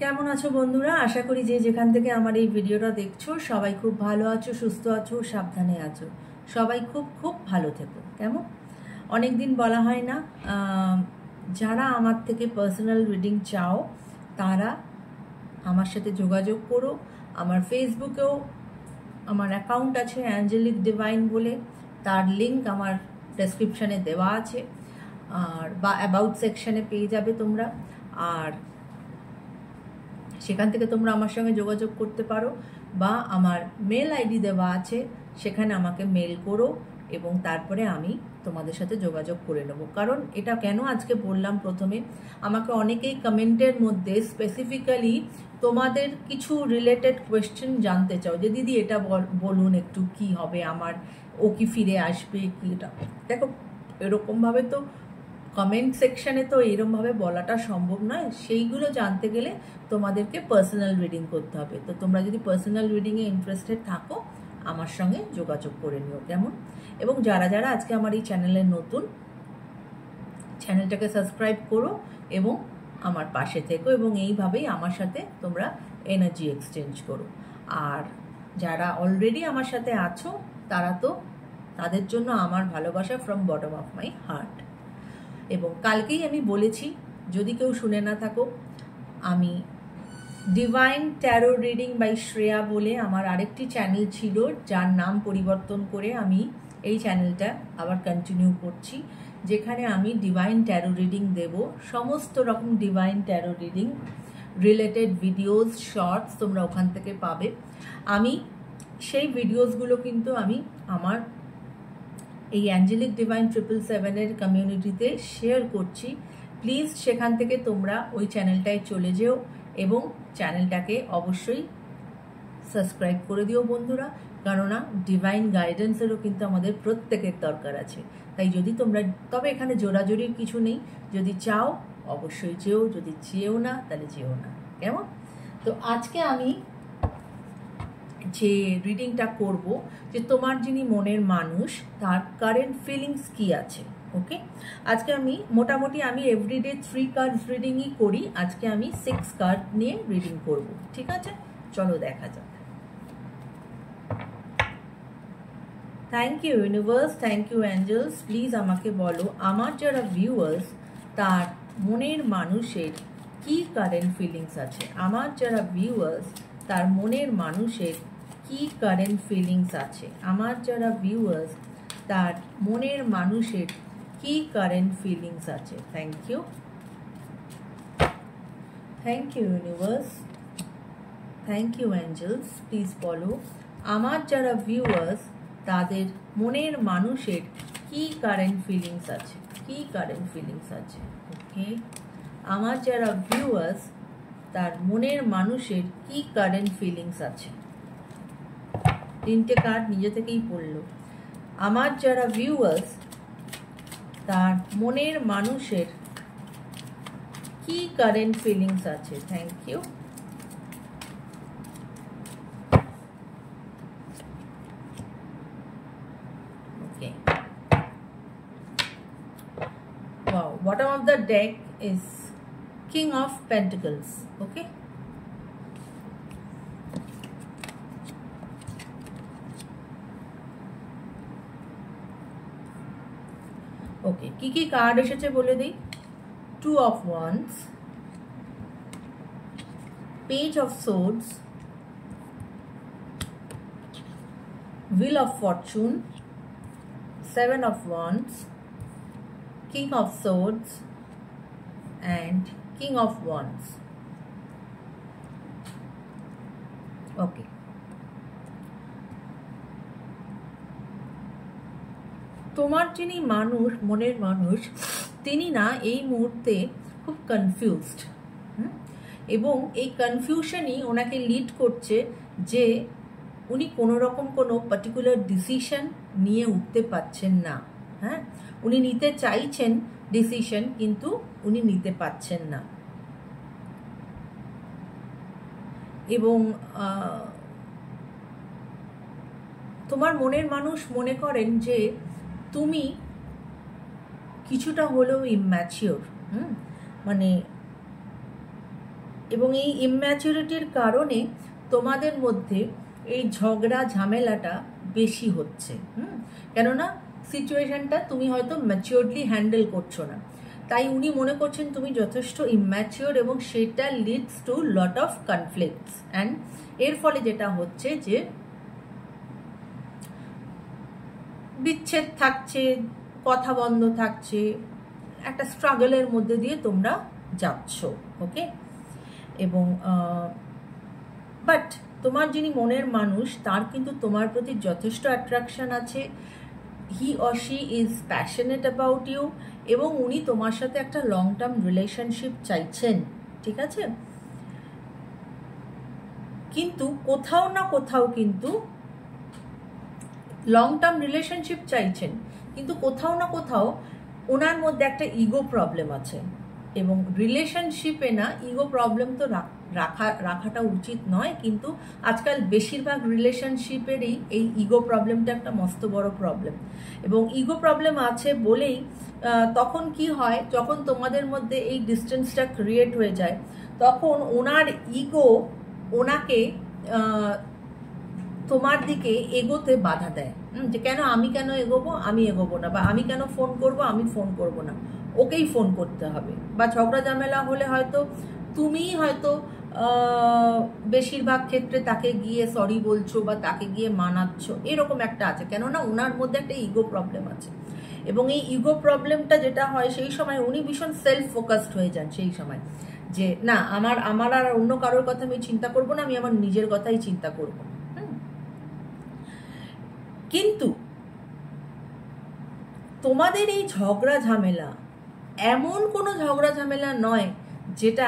কেমন আছো বন্ধুরা? আশা করি যে যেখান থেকে আমার এই ভিডিওটা দেখছো সবাই খুব ভালো আছো, সুস্থ আছো, সাবধানে আছো। সবাই খুব খুব ভালো থেকো। কেমন? অনেক দিন বলা হয় না। যারা আমার থেকে পার্সোনাল রিডিং চাও তারা আমার সাথে যোগাযোগ করো। আমার ফেসবুকেও আমার অ্যাকাউন্ট আছে অ্যাঞ্জেলিক ডিভাইন বলে, তার লিঙ্ক আমার ডেসক্রিপশানে দেওয়া আছে, আর বা অ্যাবাউট সেকশানে পেয়ে যাবে তোমরা। আর সেখান থেকে তোমরা আমার সঙ্গে যোগাযোগ করতে পারো, বা আমার মেল আইডি দেওয়া আছে, সেখানে আমাকে মেল করো এবং তারপরে আমি তোমাদের সাথে যোগাযোগ করে নেব। কারণ এটা কেন আজকে বললাম, প্রথমে আমাকে অনেকেই কমেন্টের মধ্যে স্পেসিফিক্যালি তোমাদের কিছু রিলেটেড কোয়েশ্চেন জানতে চাও, যে দিদি এটা বলুন একটু, কি হবে আমার, ও কি ফিরে আসবে, কি এটা। দেখো, এরকমভাবে তো কমেন্ট সেকশানে তো এরকমভাবে বলাটা সম্ভব নয়। সেইগুলো জানতে গেলে তোমাদেরকে পার্সোনাল রিডিং করতে হবে। তো তোমরা যদি পার্সোনাল রিডিংয়ে ইন্টারেস্টেড থাকো, আমার সঙ্গে যোগাযোগ করে নিও। কেমন? এবং যারা যারা আজকে আমার এই চ্যানেলে নতুন, চ্যানেলটাকে সাবস্ক্রাইব করো এবং আমার পাশে থেকো, এবং এইভাবেই আমার সাথে তোমরা এনার্জি এক্সচেঞ্জ করো। আর যারা অলরেডি আমার সাথে আছো তারা তো, তাদের জন্য আমার ভালোবাসা from bottom of my heart. এবং কালকেই আমি বলেছি, যদি কেউ শুনে না থাকো, আমি divine tarot reading by Shreya বলে আমার আরেকটি চ্যানেল ছিল, যার নাম পরিবর্তন করে আমি এই চ্যানেলটা আবার কন্টিনিউ করছি, যেখানে আমি ডিভাইন ট্যারো রিডিং দেব। সমস্ত রকম divine tarot reading related videos, shorts তোমরা ওখান থেকে পাবে। আমি সেই ভিডিওসগুলো কিন্তু আমি আমার এই অ্যাঞ্জেলিক ডিভাইন 777-এর কমিউনিটিতে শেয়ার করছি। প্লিজ সেখান থেকে তোমরা ওই চ্যানেলটায় চলে যেও এবং চ্যানেলটাকে অবশ্যই সাবস্ক্রাইব করে দিও বন্ধুরা, কেননা ডিভাইন গাইডেন্সেরও কিন্তু আমাদের প্রত্যেকের দরকার আছে। তাই যদি তোমরা, তবে এখানে জোরাজোরির কিছু নেই, যদি চাও অবশ্যই যেও, যদি চেও না তাহলে যেও না। কেমন? তো আজকে আমি যে রিডিংটা করব, যে তোমার যিনি মনের মানুষ তার কারেন্ট ফিলিংস কি আছে। ওকে, আজকে আমি মোটামুটি এভরিডে 3 কার্ডস রিডিংই করি, আজকে আমি 6 কার্ড নিয়ে রিডিং করব। ঠিক আছে, চলো দেখা যাক। Thank you universe, thank you angels. Please আমাকে বলো, আমার যারা ভিউয়ার্স তার মনের মানুষের কি কারেন্ট ফিলিংস আছে। আমার যারা ভিউয়ার্স তার মনের মানুষের কি কারেন্ট ফিলিংস আছে। আমার যারা ভিউয়ার্স তার মনের মানুষের কি কারেন্ট ফিলিংস আছে। Thank you, thank you universe, thank you angels. Please বলো, আমার যারা ভিউয়ার্স তাদের মনের মানুষের কি কারেন্ট ফিলিংস আছে, কি কারেন্ট ফিলিংস আছে। ওকে, আমার যারা ভিউয়ার্স তার মনের মানুষের কি কারেন্ট ফিলিংস আছে। 3টে কার্ড নিজে থেকেই পড়লো। আমার যারা ভিউয়ার্স তার মনের মানুষের কি কারেন্ট ফিলিংস আছে। Thank you. Okay. Wow, bottom of the deck is King of Pentacles. Okay. ওকে, কি কি কার্ড এসেছে বলে দিই। 2 of Wands, Page of Swords, Wheel of Fortune, 7 of Wands, King of Swords and King of Wands. ওকে, তোমার যিনি মানুষ, মনের মানুষ, তিনি না এই মুহূর্তে খুব কনফিউজড, এবং এই কনফিউশনই ওনাকে লিড করছে যে উনি কোনো রকম কোনো পার্টিকুলার ডিসিশন নিয়ে উঠতে পারছেন না। হ্যাঁ, উনি নিতে চাইছেন ডিসিশন, কিন্তু উনি নিতে পারছেন না। এবং তোমার মনের মানুষ মনে করেন যে তুমি কিছুটা হলেও ইম্যাচিওর, মানে এবং এই ইম্যাচুরিটির কারণে তোমাদের মধ্যে এই ঝগড়া ঝামেলাটা বেশি হচ্ছে। কেননা সিচুয়েশনটা তুমি হয়তো ম্যাচিওরলি হ্যান্ডেল করছো না, তাই উনি মনে করছেন তুমি যথেষ্ট ইম্যাচিওর, এবং সেটা leads to lot of conflicts. And এর ফলে যেটা হচ্ছে যে বিচ্ছেদ থাকছে, কথা বন্ধ থাকছে, একটা স্ট্রাগলের মধ্যে দিয়ে তোমরা যাচ্ছ। ওকে, এবং বাট তোমার যিনি মনের মানুষ তার কিন্তু তোমার প্রতি যথেষ্ট অ্যাট্রাকশন আছে। He or she is passionate about you, এবং উনি তোমার সাথে একটা লং টার্ম রিলেশনশিপ চাইছেন। ঠিক আছে, কিন্তু কোথাও না কোথাও কিন্তু লং টার্ম রিলেশনশিপ চাইছেন, কিন্তু কোথাও না কোথাও ওনার মধ্যে একটা ইগো প্রবলেম আছে। এবং রিলেশনশিপে না ইগো প্রবলেম তো রাখাটা উচিত নয়, কিন্তু আজকাল বেশিরভাগ রিলেশনশিপেরই এই ইগো প্রবলেমটা একটা মস্ত বড় প্রবলেম। এবং ইগো প্রবলেম আছে বলেই তখন কি হয়, যখন তোমাদের মধ্যে এই ডিস্টেন্সটা ক্রিয়েট হয়ে যায়, তখন ওনার ইগো ওনাকে তোমার দিকে এগোতে বাধা দেয়। যে কেন আমি কেন এগোবো, আমি এগোবো না, বা আমি কেন ফোন করব, আমি ফোন করব না, ওকেই ফোন করতে হবে। বা ঝগড়া ঝামেলা হলে হয়তো তুমিই হয়তো বেশিরভাগ ক্ষেত্রে তাকে গিয়ে সরি বলছো বা তাকে গিয়ে মানাচ্ছ, এরকম একটা আছে। কেননা ওনার মধ্যে একটা ইগো প্রবলেম আছে, এবং এই ইগো প্রবলেমটা যেটা হয় সেই সময় উনি ভীষণ সেলফ ফোকাসড হয়ে যান। সেই সময় যে না, আমার আর অন্য কারোর কথা আমি চিন্তা করব না, আমি আমার নিজের কথাই চিন্তা করব। কিন্তু তোমাদের এই ঝগড়া ঝামেলা এমন কোনো ঝগড়া ঝামেলা নয় যেটা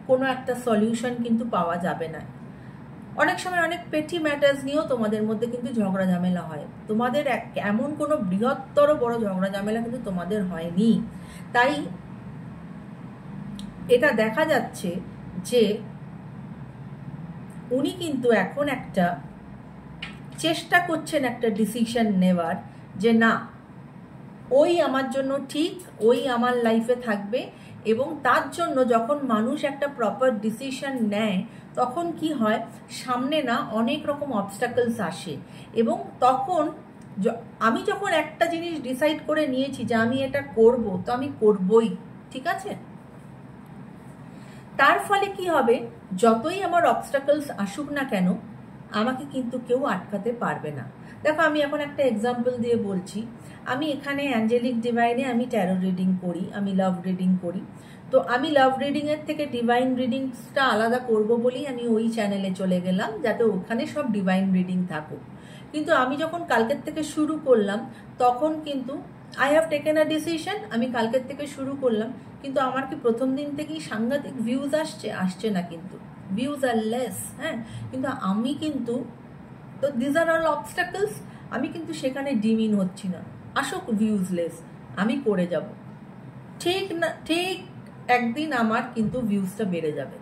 কোনো একটা সলিউশন কিন্তু পাওয়া যাবে না। অনেক সময় অনেক পেটি ম্যাটার্স নিয়েও তোমাদের মধ্যে কিন্তু ঝগড়া ঝামেলা হয়। তোমাদের এমন কোনো বৃহত্তর বড় ঝগড়া ঝামেলা কিন্তু তোমাদের হয়নি। তাই এটা দেখা যাচ্ছে যে উনি কিন্তু এখন একটা চেষ্টা করছেন একটা ডিসিশন নেওয়ার, যে না, ওই আমার জন্য ঠিক, ওই আমার লাইফে থাকবে। এবং তার জন্য যখন মানুষ একটা প্রপার ডিসিশন নেয়, তখন কি হয়, সামনে না অনেক রকম অবস্টাকলস আসে। এবং তখন আমি যখন একটা জিনিস ডিসাইড করে নিয়েছি যে আমি এটা করব, তো আমি করবই। ঠিক আছে, তার ফলে কি হবে, যতই আমার অবস্টাকলস আসুক না কেন, আমাকে কিন্তু কেউ আটকাতে পারবে না। দেখো, আমি এখন একটা এক্সাম্পল দিয়ে বলছি। আমি এখানে অ্যাঞ্জেলিক ডিভাইনে আমি ট্যারো রিডিং করি, আমি লাভ রিডিং করি। তো আমি লাভ রিডিংয়ের থেকে ডিভাইন রিডিংসটা আলাদা করব বলেই আমি ওই চ্যানেলে চলে গেলাম, যাতে ওখানে সব ডিভাইন রিডিং থাকুক। কিন্তু আমি যখন কালকের থেকে শুরু করলাম, তখন কিন্তু I have taken a decision, আমি কালকের থেকে শুরু করলাম। কিন্তু আমার কি প্রথম দিন থেকেই সাংঘাতিক ভিউজ আসছে না, কিন্তু ভিউজ আর লেস। হ্যাঁ, কিন্তু আমি কিন্তু, তো দিস আর অল অবস্টাকলস, আমি কিন্তু সেখানে ডিমিন হচ্ছি না। আসুক ভিউজ লেস, আমি করে যাব। ঠিক না, ঠিক একদিন আমার কিন্তু ভিউজটা বেড়ে যাবে,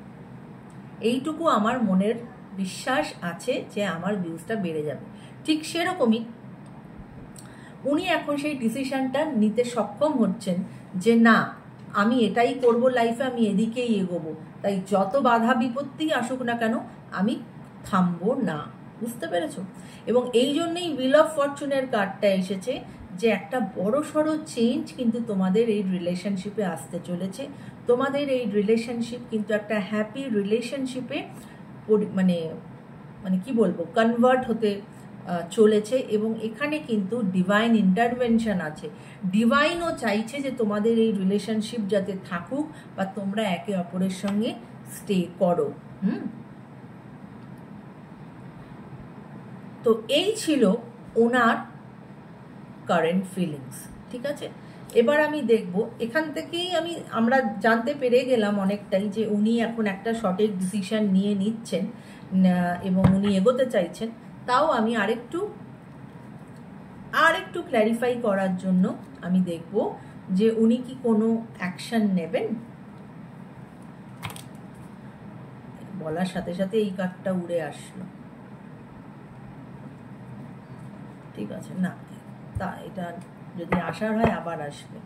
এইটুকু আমার মনের বিশ্বাস আছে যে আমার ভিউজটা বেড়ে যাবে। ঠিক সেরকমই উনি এখন সেই ডিসিশনটা নিতে সক্ষম হচ্ছেন যে না, আমি এটাই করব লাইফে, আমি এদিকেই এগোবো। তাই যত বাধা বিপত্তি আসুক না কেন, আমি থামবো না। বুঝতে পেরেছো? এবং এই জন্যই হুইল অফ ফরচুনের কার্ডটা এসেছে, যে একটা বড় সড়ো চেঞ্জ কিন্তু তোমাদের এই রিলেশনশিপে আসতে চলেছে। তোমাদের এই রিলেশনশিপ কিন্তু একটা হ্যাপি রিলেশনশিপে মানে মানে কি বলবো, কনভার্ট হতে চলেছে। এবং এখানে কিন্তু ডিভাইন ইন্টারভেনশন আছে। ডিভাইনও চাইছে যে তোমাদের এই রিলেশনশিপ যাতে থাকুক, বা তোমরা একে অপরের সঙ্গে স্টে করো। তো এই ছিল ওনার কারেন্ট ফিলিংস। ঠিক আছে, এবার আমি দেখব, এখান থেকেই আমরা জানতে পেরে গেলাম অনেকটাই যে উনি এখন একটা সঠিক ডিসিশন নিয়ে নিচ্ছেন এবং উনি এগোতে চাইছেন। তাও আমি আরেকটু ক্ল্যারিফাই করার জন্য আমি দেখব যে উনি কি কোনো অ্যাকশন নেবেন। বলার সাথে সাথে এই কার্ডটা উড়ে আসলো। ঠিক আছে, না, তা এটা যদি আসার হয় আবার আসবে।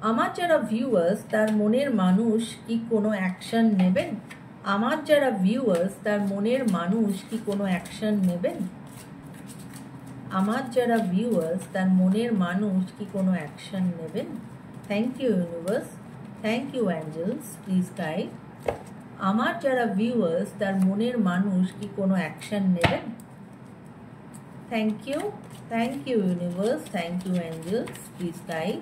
আমার যারা ভিউয়ার্স তার মনের মানুষ কি কোনো অ্যাকশন নেবেন? আমার যারা ভিউয়ার্স তার মনের মানুষ কি কোনো অ্যাকশন নেবেন? আমার যারা ভিউয়ার্স তার মনের মানুষ কি কোনো অ্যাকশন নেবেন? Thank you universe, thank you angels, please guide. আমার যারা ভিউয়ার্স তার মনের মানুষ কি কোনো অ্যাকশন নেবেন? Thank you universe, thank you angels, please guide.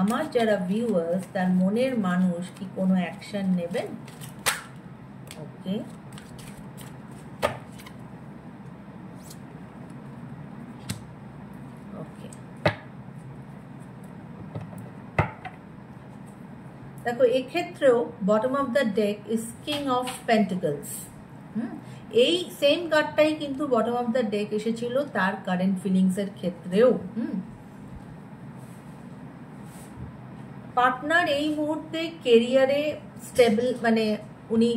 আমার যারা ভিউয়ার্স তার মনের মানুষ কি কোনো অ্যাকশন নেবেন? ওকে, ওকে, দেখো এক্ষেত্রেও bottom of the deck is king of pentacles. এই সেম কার্ডটাই কিন্তু বটম অফ দ্য ডেক এসেছিল তার কারেন্ট ফিলিংস এর ক্ষেত্রেও। পার্টনার এই মুহূর্তে কেরিয়ারে স্টেবল, মানে উনি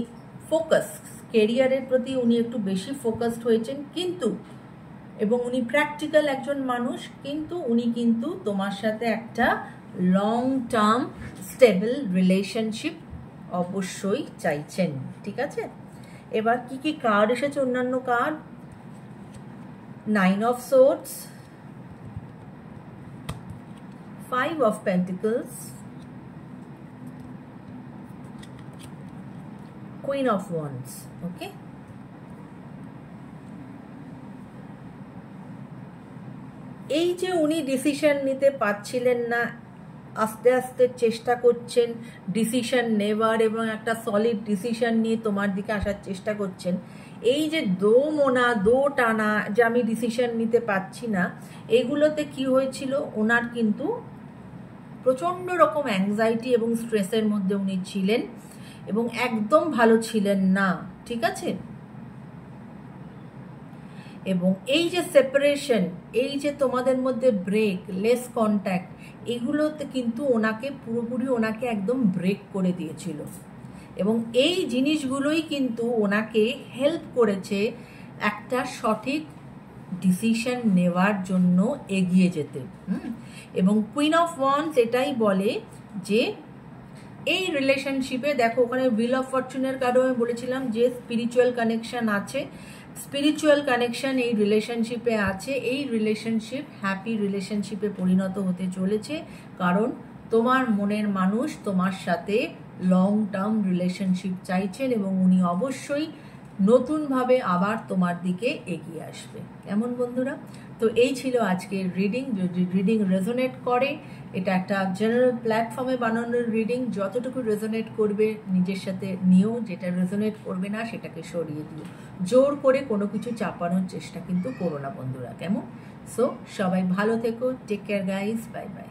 ফোকাস, কেরিয়ারের প্রতি উনি একটু বেশি ফোকাসড হয়েছেন, কিন্তু এবং উনি প্র্যাকটিক্যাল একজন মানুষ, কিন্তু উনি কিন্তু তোমার সাথে একটা লং টার্ম স্টেবল রিলেশনশিপ অবশ্যই চাইছেন। ঠিক আছে, এবার কি কি কার্ড এসেছে? অন্যান্য card, 9 of swords, 5 of pentacles, queen of wands. Okay, এই যে উনি ডিসিশন নিতে পারছিলেন না, আস্তে আস্তে চেষ্টা করছেন ডিসিশন নেওয়ার এবং একটা সলিড ডিসিশন নিয়ে তোমার দিকে আসার চেষ্টা করছেন। এই যে দো টানা যে আমি ডিসিশন নিতে পারছি না, এগুলোতে কি হয়েছিল, ওনার কিন্তু প্রচণ্ড রকম অ্যাংজাইটি এবং স্ট্রেসের মধ্যে উনি ছিলেন এবং একদম ভালো ছিলেন না। ঠিক আছে, এবং এই যে সেপারেশন, এই যে তোমাদের মধ্যে ব্রেক, লেস কন্ট্যাক্ট, এগুলোতে কিন্তু ওনাকে পুরোপুরি ওনাকে একদম ব্রেক করে দিয়েছিল এবং এই জিনিসগুলোই কিন্তু ওনাকে হেল্প করেছে একটা সঠিক ডিসিশন নেওয়ার জন্য এগিয়ে যেতে। এবং কুইন অফ ওয়ান্ডস এটাই বলে যে এই রিলেশনশিপে, দেখো ওখানে হুইল অফ ফরচুনের কার্ডও আমি বলেছিলাম যে স্পিরিচুয়াল কানেকশন আছে, স্পিরিচুয়াল কানেকশন এই রিলেশনশিপে আছে। এই রিলেশনশিপ হ্যাপি রিলেশনশিপে পরিণত হতে চলেছে, কারণ তোমার মনের মানুষ তোমার সাথে লং টার্ম রিলেশনশিপ চাইছেন এবং উনি অবশ্যই নতুনভাবে আবার তোমার দিকে এগিয়ে আসবে। কেমন বন্ধুরা? তো এই ছিল আজকের রিডিং। যদি রিডিং রেজোনেট করে, এটা একটা জেনারেল প্ল্যাটফর্মে বানানোর রিডিং, যতটুকু রেজোনেট করবে নিজের সাথে নিও, যেটা রেজোনেট করবে না সেটাকে সরিয়ে দিও। জোর করে কোনো কিছু চাপানোর চেষ্টা কিন্তু করো না বন্ধুরা, কেমন? সো সবাই ভালো থেকো, take care guys, bye by.